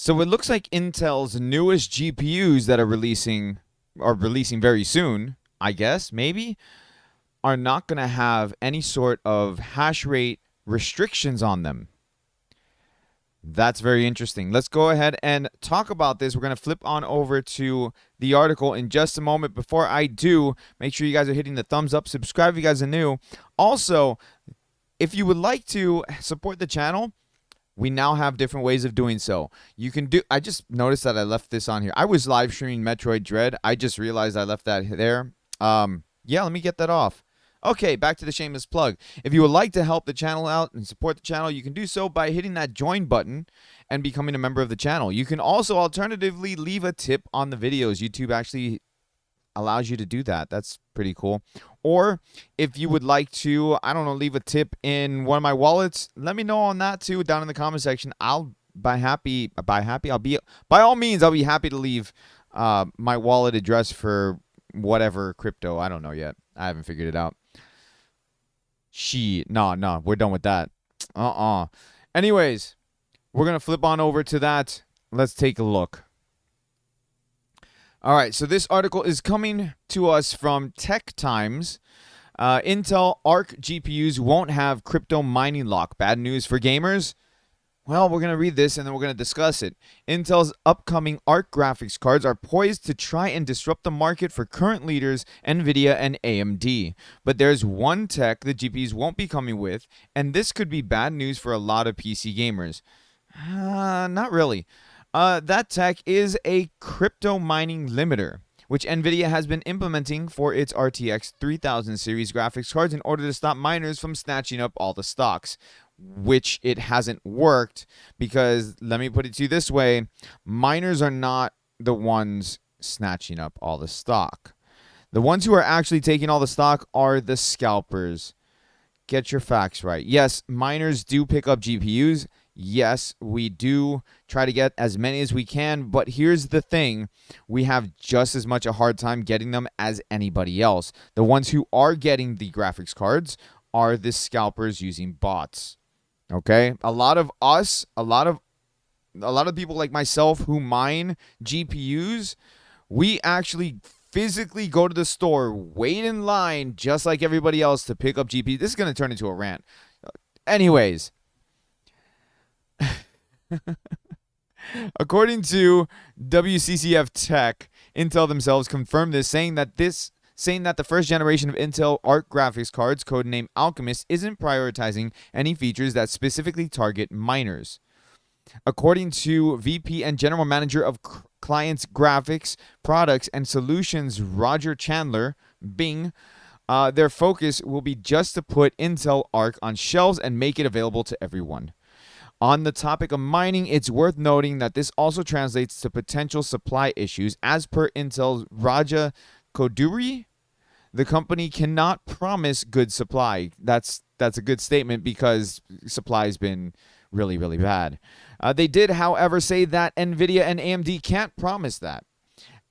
So it looks like Intel's newest GPUs that are releasing very soon, I guess, maybe, are not going to have any sort of hash rate restrictions on them. That's very interesting. Let's go ahead and talk about this. We're going to flip on over to the article in just a moment. Before I do, make sure you guys are hitting the thumbs up. Subscribe if you guys are new. Also, if you would like to support the channel, we now have different ways of doing so. You can do. I just noticed that I left this on here. I was live streaming Metroid Dread. I just realized I left that there. Yeah, let me get that off. Okay, back to the shameless plug. If you would like to help the channel out and support the channel, you can do so by hitting that join button and becoming a member of the channel. You can also alternatively leave a tip on the videos. YouTube actually allows you to do that. That's pretty cool. Or if you would like to, I don't know, leave a tip in one of my wallets, let me know on that too down in the comment section. I'll by all means, I'll be happy to leave my wallet address for whatever crypto. I don't know yet. I haven't figured it out. No, we're done with that. Anyways, we're going to flip on over to that. Let's take a look. All right, so this article is coming to us from Tech Times. Intel Arc GPUs won't have crypto mining lock. Bad news for gamers? Well, we're going to read this and then we're going to discuss it. Intel's upcoming Arc graphics cards are poised to try and disrupt the market for current leaders NVIDIA and AMD. But there's one tech the GPUs won't be coming with, and this could be bad news for a lot of PC gamers. Not really. That tech is a crypto mining limiter, which NVIDIA has been implementing for its RTX 3000 series graphics cards in order to stop miners from snatching up all the stocks, which it hasn't worked because, let me put it to you this way, miners are not the ones snatching up all the stock. The ones who are actually taking all the stock are the scalpers. Get your facts right. Yes, miners do pick up GPUs. Yes, we do try to get as many as we can, but here's the thing. We have just as much a hard time getting them as anybody else. The ones who are getting the graphics cards are the scalpers using bots. Okay? A lot of people like myself who mine GPUs, we actually physically go to the store, wait in line just like everybody else to pick up GPUs. This is going to turn into a rant. Anyways, according to WCCF Tech, Intel themselves confirmed this, saying that the first generation of Intel Arc graphics cards, codenamed Alchemist, isn't prioritizing any features that specifically target miners. According to VP and General Manager of Clients Graphics, Products, and Solutions, Roger Chandler, Bing, their focus will be just to put Intel Arc on shelves and make it available to everyone. On the topic of mining, it's worth noting that this also translates to potential supply issues. As per Intel's Raja Koduri, the company cannot promise good supply. That's a good statement because supply has been really, really bad. They did, however, say that NVIDIA and AMD can't promise that.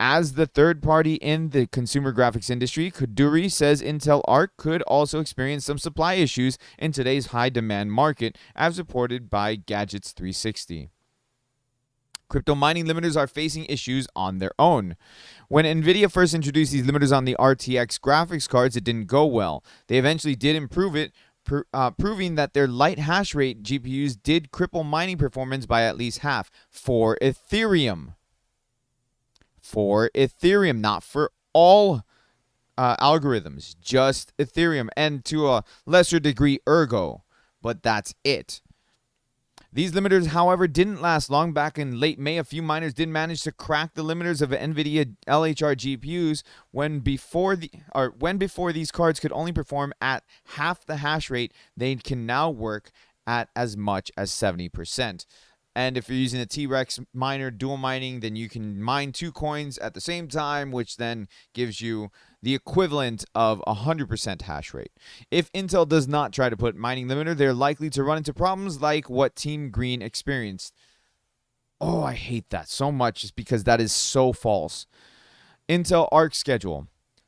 As the third party in the consumer graphics industry, Koduri says Intel Arc could also experience some supply issues in today's high-demand market, as reported by Gadgets 360. Crypto mining limiters are facing issues on their own. When NVIDIA first introduced these limiters on the RTX graphics cards, it didn't go well. They eventually did improve it, proving that their light hash rate GPUs did cripple mining performance by at least half for Ethereum. For Ethereum, not for all algorithms, just Ethereum, and to a lesser degree Ergo, but that's it. These limiters, however, didn't last long. Back in late May, a few miners did manage to crack the limiters of NVIDIA LHR GPUs when before these cards could only perform at half the hash rate. They can now work at as much as 70%. And if you're using a T-Rex miner dual mining, then you can mine 2 coins at the same time, which then gives you the equivalent of 100% hash rate. If Intel does not try to put mining limiter, they're likely to run into problems like what Team Green experienced. Oh, I hate that so much just because that is so false. Intel Arc schedule.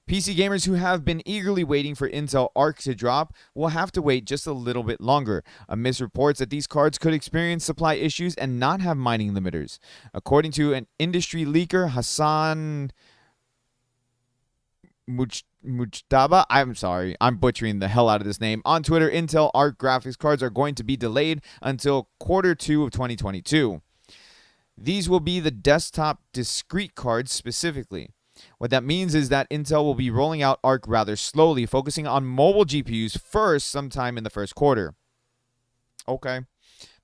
PC gamers who have been eagerly waiting for Intel Arc to drop will have to wait just a little bit longer, amidst reports that these cards could experience supply issues and not have mining limiters. According to an industry leaker, Hassan Mujtaba, I'm sorry, I'm butchering the hell out of this name, on Twitter, Intel Arc graphics cards are going to be delayed until Q2 of 2022. These will be the desktop discrete cards specifically. What that means is that Intel will be rolling out Arc rather slowly, focusing on mobile GPUs first sometime in the first quarter. Okay.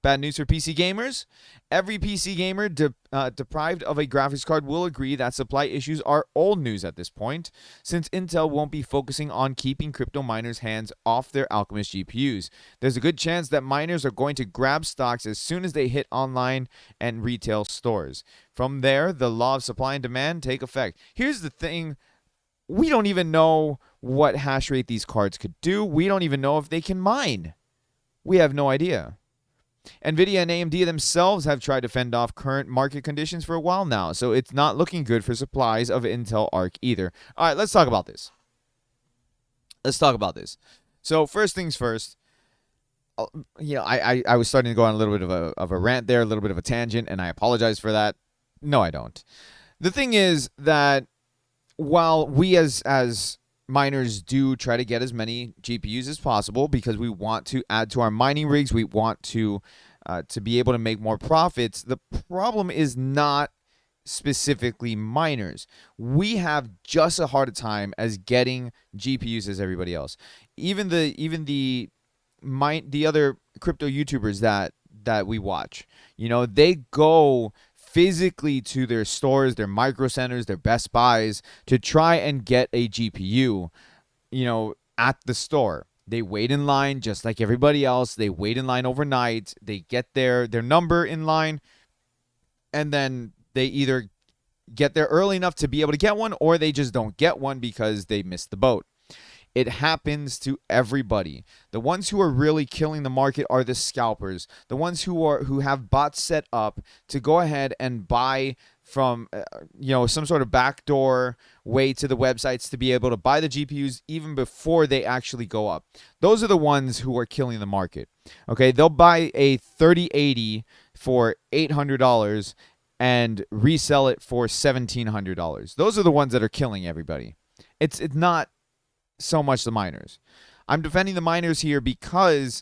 Bad news for PC gamers. Every PC gamer deprived of a graphics card will agree that supply issues are old news at this point, since Intel won't be focusing on keeping crypto miners' hands off their Alchemist GPUs. There's a good chance that miners are going to grab stocks as soon as they hit online and retail stores. From there, the law of supply and demand take effect. Here's the thing. We don't even know what hash rate these cards could do. We don't even know if they can mine. We have no idea. NVIDIA and AMD themselves have tried to fend off current market conditions for a while now, so it's not looking good for supplies of Intel Arc either. All right, let's talk about this. So first things first, I was starting to go on a little bit of a rant there, a little bit of a tangent, and I apologize for that. No, I don't. The thing is that while we as miners do try to get as many GPUs as possible because we want to add to our mining rigs, we want to be able to make more profits. The problem is not specifically miners. We have just as hard a time as getting GPUs as everybody else. Even the other crypto YouTubers that we watch, they go physically to their stores, their micro centers, their Best Buys to try and get a GPU, at the store. They wait in line just like everybody else. They wait in line overnight. They get their number in line, and then they either get there early enough to be able to get one, or they just don't get one because they missed the boat. It happens to everybody. The ones who are really killing the market are the scalpers. The ones who have bots set up to go ahead and buy from some sort of backdoor way to the websites to be able to buy the GPUs even before they actually go up. Those are the ones who are killing the market. Okay, they'll buy a 3080 for $800 and resell it for $1,700. Those are the ones that are killing everybody. It's not so much the miners. I'm defending the miners here because,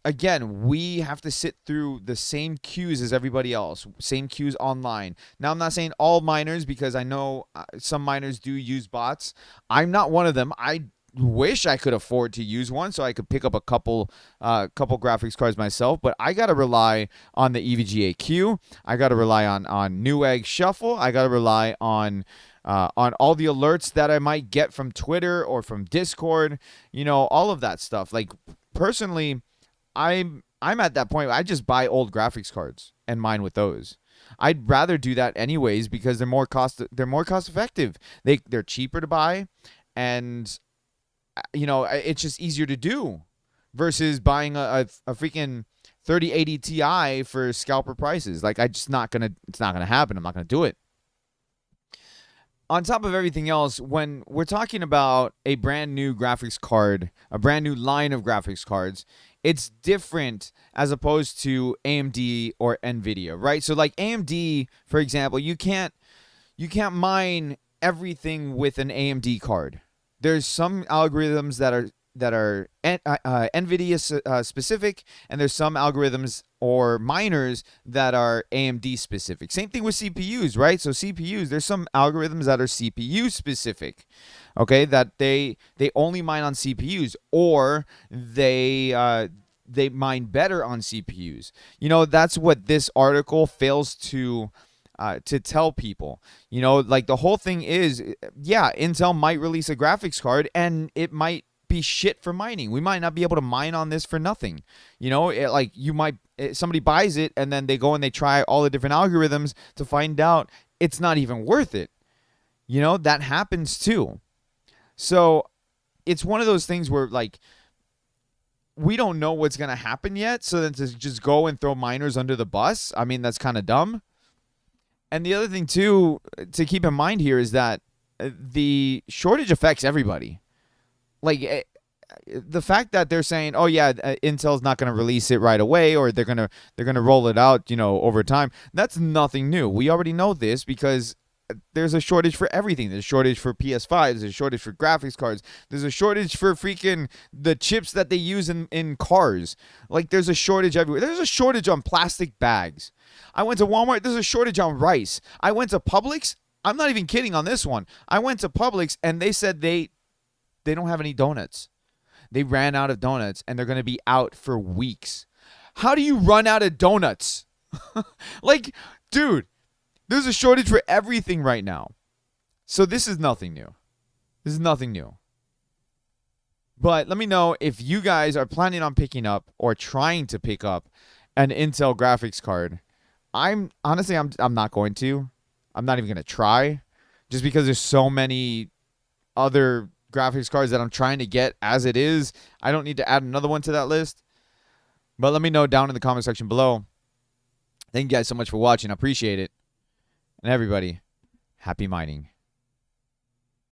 again, we have to sit through the same queues as everybody else, same queues online. Now, I'm not saying all miners because I know some miners do use bots. I'm not one of them. I wish I could afford to use one so I could pick up a couple graphics cards myself, but I got to rely on the EVGA queue. I got to rely on Newegg Shuffle. I got to rely on all the alerts that I might get from Twitter or from Discord, all of that stuff. Like, personally, I'm at that point where I just buy old graphics cards and mine with those. I'd rather do that anyways because they're more cost effective. They're cheaper to buy, and it's just easier to do versus buying a freaking 3080 Ti for scalper prices. Like, it's not gonna happen. I'm not gonna do it. On top of everything else, when we're talking about a brand new graphics card, a brand new line of graphics cards, it's different as opposed to AMD or NVIDIA, right? So like AMD, for example, you can't mine everything with an AMD card. There's some algorithms that are NVIDIA specific, and there's some algorithms or miners that are AMD specific. Same thing with CPUs, right? So CPUs, there's some algorithms that are CPU specific, okay, that they only mine on CPUs, or they mine better on CPUs. That's what this article fails to tell people. Like, the whole thing is, yeah, Intel might release a graphics card and it might be shit for mining. We might not be able to mine on this for nothing. Somebody buys it and then they go and they try all the different algorithms to find out it's not even worth it. That happens too. So it's one of those things where, like, we don't know what's going to happen yet. So then to just go and throw miners under the bus, I mean, that's kind of dumb. And the other thing too to keep in mind here is that the shortage affects everybody. Like the fact that they're saying, "Oh yeah, Intel's not going to release it right away, or they're gonna roll it out, over time." That's nothing new. We already know this because there's a shortage for everything. There's a shortage for PS5s. There's a shortage for graphics cards. There's a shortage for freaking the chips that they use in cars. Like there's a shortage everywhere. There's a shortage on plastic bags. I went to Walmart. There's a shortage on rice. I went to Publix. I'm not even kidding on this one. I went to Publix and they said they don't have any donuts. They ran out of donuts and they're going to be out for weeks. How do you run out of donuts? Like, dude, there's a shortage for everything right now. So this is nothing new. This is nothing new. But let me know if you guys are planning on picking up or trying to pick up an Intel graphics card. I'm not going to. I'm not even going to try just because there's so many other graphics cards that I'm trying to get as it is. I don't need to add another one to that list. But let me know down in the comment section below. Thank you guys so much for watching. I appreciate it. And everybody, happy mining.